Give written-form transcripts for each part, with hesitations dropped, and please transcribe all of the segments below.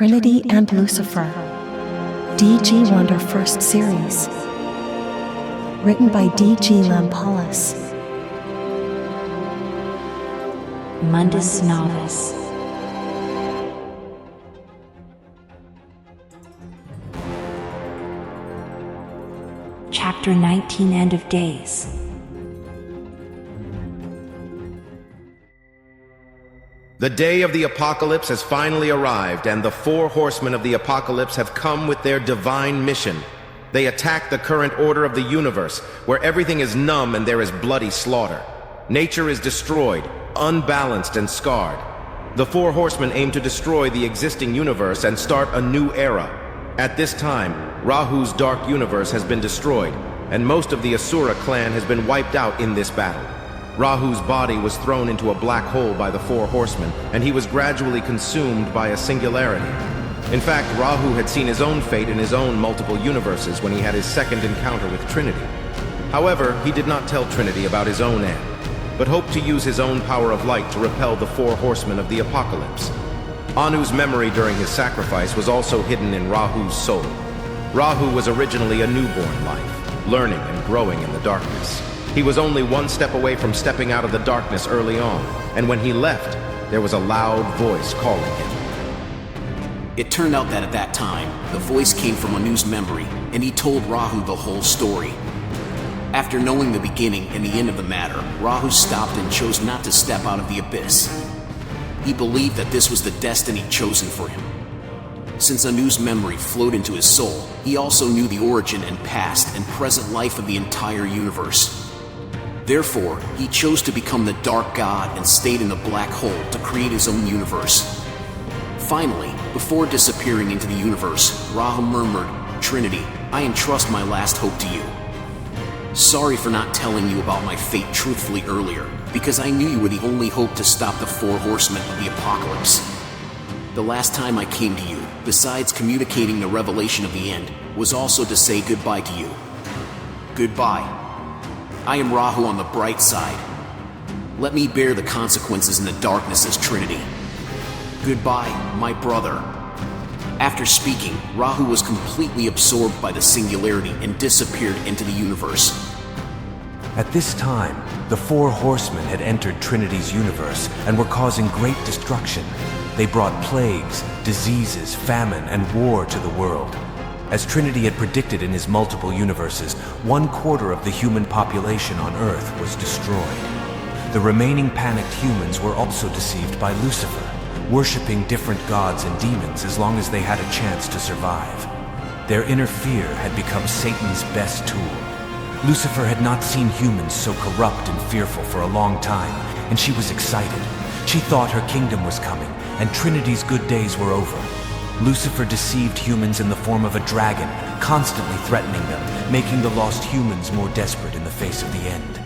Trinity and Lucifer. D.G. Wonder First Series. Written by D.G. Lampalus. Mundus Novis. Chapter 19, End of Days. The day of the apocalypse has finally arrived, and the four horsemen of the apocalypse have come with their divine mission. They attack the current order of the universe, where everything is numb and there is bloody slaughter. Nature is destroyed, unbalanced and scarred. The four horsemen aim to destroy the existing universe and start a new era. At this time, Rahu's dark universe has been destroyed, and most of the Asura clan has been wiped out in this battle. Rahu's body was thrown into a black hole by the four horsemen, and he was gradually consumed by a singularity. In fact, Rahu had seen his own fate in his own multiple universes when he had his second encounter with Trinity. However, he did not tell Trinity about his own end, but hoped to use his own power of light to repel the four horsemen of the apocalypse. Anu's memory during his sacrifice was also hidden in Rahu's soul. Rahu was originally a newborn life, learning and growing in the darkness. He was only one step away from stepping out of the darkness early on, and when he left, there was a loud voice calling him. It turned out that at that time, the voice came from Anu's memory, and he told Rahu the whole story. After knowing the beginning and the end of the matter, Rahu stopped and chose not to step out of the abyss. He believed that this was the destiny chosen for him. Since Anu's memory flowed into his soul, he also knew the origin and past and present life of the entire universe. Therefore, he chose to become the dark god and stayed in the black hole to create his own universe. Finally, before disappearing into the universe, Rahu murmured, "Trinity, I entrust my last hope to you. Sorry for not telling you about my fate truthfully earlier, because I knew you were the only hope to stop the four horsemen of the apocalypse. The last time I came to you, besides communicating the revelation of the end, was also to say goodbye to you. Goodbye. I am Rahu on the bright side. Let me bear the consequences in the darkness as Trinity. Goodbye, my brother." After speaking, Rahu was completely absorbed by the singularity and disappeared into the universe. At this time, the four horsemen had entered Trinity's universe and were causing great destruction. They brought plagues, diseases, famine, and war to the world. As Trinity had predicted in his multiple universes, 1/4 of the human population on Earth was destroyed. The remaining panicked humans were also deceived by Lucifer, worshipping different gods and demons as long as they had a chance to survive. Their inner fear had become Satan's best tool. Lucifer had not seen humans so corrupt and fearful for a long time, and she was excited. She thought her kingdom was coming, and Trinity's good days were over. Lucifer deceived humans in the form of a dragon, constantly threatening them, making the lost humans more desperate in the face of the end.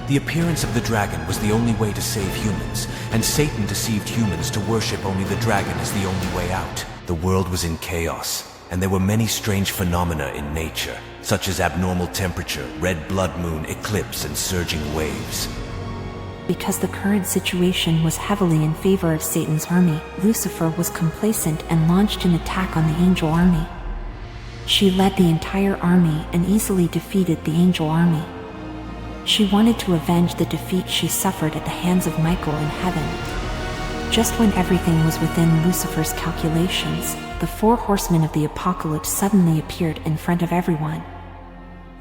The appearance of the dragon was the only way to save humans, and Satan deceived humans to worship only the dragon as the only way out. The world was in chaos, and there were many strange phenomena in nature, such as abnormal temperature, red blood moon, eclipse, and surging waves. Because the current situation was heavily in favor of Satan's army, Lucifer was complacent and launched an attack on the angel army. She led the entire army and easily defeated the angel army. She wanted to avenge the defeat she suffered at the hands of Michael in heaven. Just when everything was within Lucifer's calculations, the four horsemen of the apocalypse suddenly appeared in front of everyone.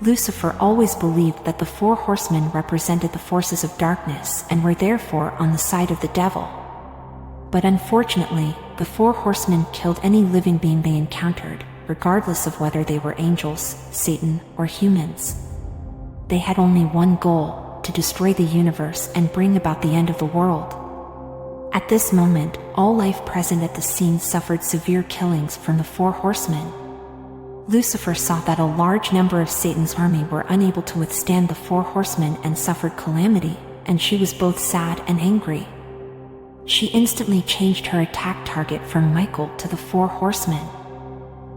Lucifer always believed that the four horsemen represented the forces of darkness and were therefore on the side of the devil. But unfortunately, the four horsemen killed any living being they encountered, regardless of whether they were angels, Satan, or humans. They had only one goal: to destroy the universe and bring about the end of the world. At this moment, all life present at the scene suffered severe killings from the four horsemen. Lucifer saw that a large number of Satan's army were unable to withstand the four horsemen and suffered calamity, and she was both sad and angry. She instantly changed her attack target from Michael to the four horsemen.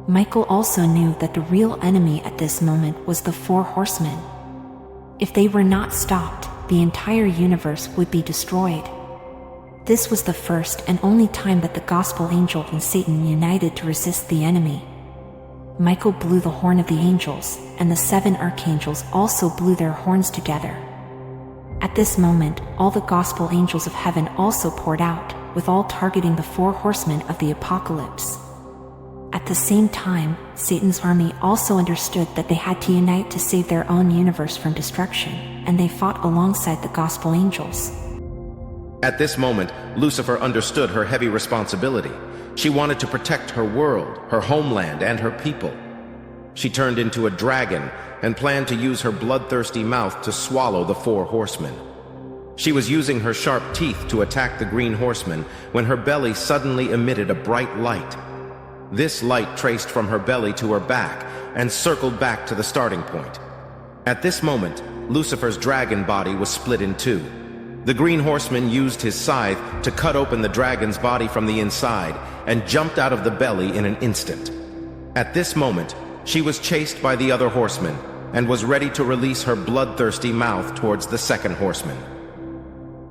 Michael also knew that the real enemy at this moment was the four horsemen. If they were not stopped, the entire universe would be destroyed. This was the first and only time that the gospel angel and Satan united to resist the enemy. Michael blew the horn of the angels, and the 7 archangels also blew their horns together. At this moment, all the gospel angels of heaven also poured out, with all targeting the 4 horsemen of the apocalypse. At the same time, Satan's army also understood that they had to unite to save their own universe from destruction, and they fought alongside the gospel angels. At this moment, Lucifer understood her heavy responsibility. She wanted to protect her world, her homeland, and her people. She turned into a dragon and planned to use her bloodthirsty mouth to swallow the 4 horsemen. She was using her sharp teeth to attack the green horsemen when her belly suddenly emitted a bright light. This light traced from her belly to her back and circled back to the starting point. At this moment, Lucifer's dragon body was split in 2. The green horseman used his scythe to cut open the dragon's body from the inside and jumped out of the belly in an instant. At this moment, she was chased by the other horseman and was ready to release her bloodthirsty mouth towards the 2nd horseman.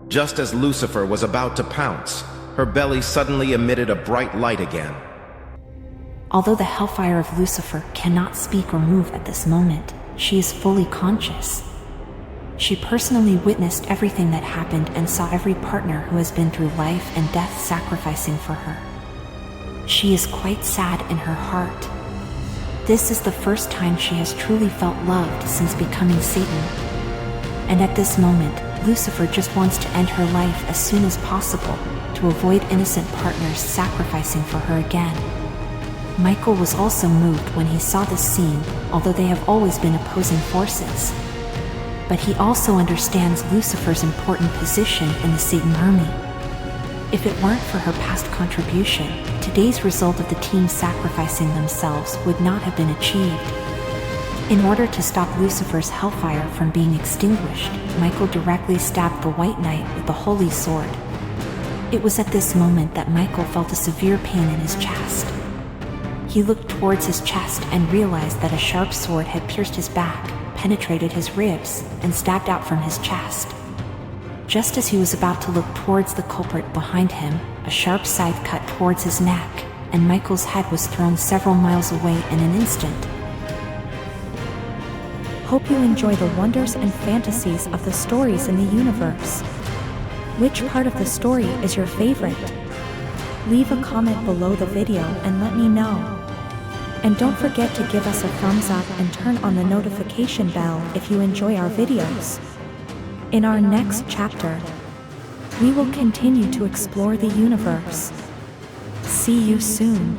Just as Lucifer was about to pounce, her belly suddenly emitted a bright light again. Although the hellfire of Lucifer cannot speak or move at this moment, she is fully conscious. She personally witnessed everything that happened and saw every partner who has been through life and death sacrificing for her. She is quite sad in her heart. This is the first time she has truly felt loved since becoming Satan. And at this moment, Lucifer just wants to end her life as soon as possible, to avoid innocent partners sacrificing for her again. Michael was also moved when he saw this scene, although they have always been opposing forces. But he also understands Lucifer's important position in the Satan army. If it weren't for her past contribution, today's result of the team sacrificing themselves would not have been achieved. In order to stop Lucifer's hellfire from being extinguished, Michael directly stabbed the White Knight with the Holy Sword. It was at this moment that Michael felt a severe pain in his chest. He looked towards his chest and realized that a sharp sword had pierced his back, penetrated his ribs, and stabbed out from his chest. Just as he was about to look towards the culprit behind him, a sharp scythe cut towards his neck, and Michael's head was thrown several miles away in an instant. Hope you enjoy the wonders and fantasies of the stories in the universe. Which part of the story is your favorite? Leave a comment below the video and let me know. And don't forget to give us a thumbs up and turn on the notification bell if you enjoy our videos. In our next chapter, we will continue to explore the universe. See you soon.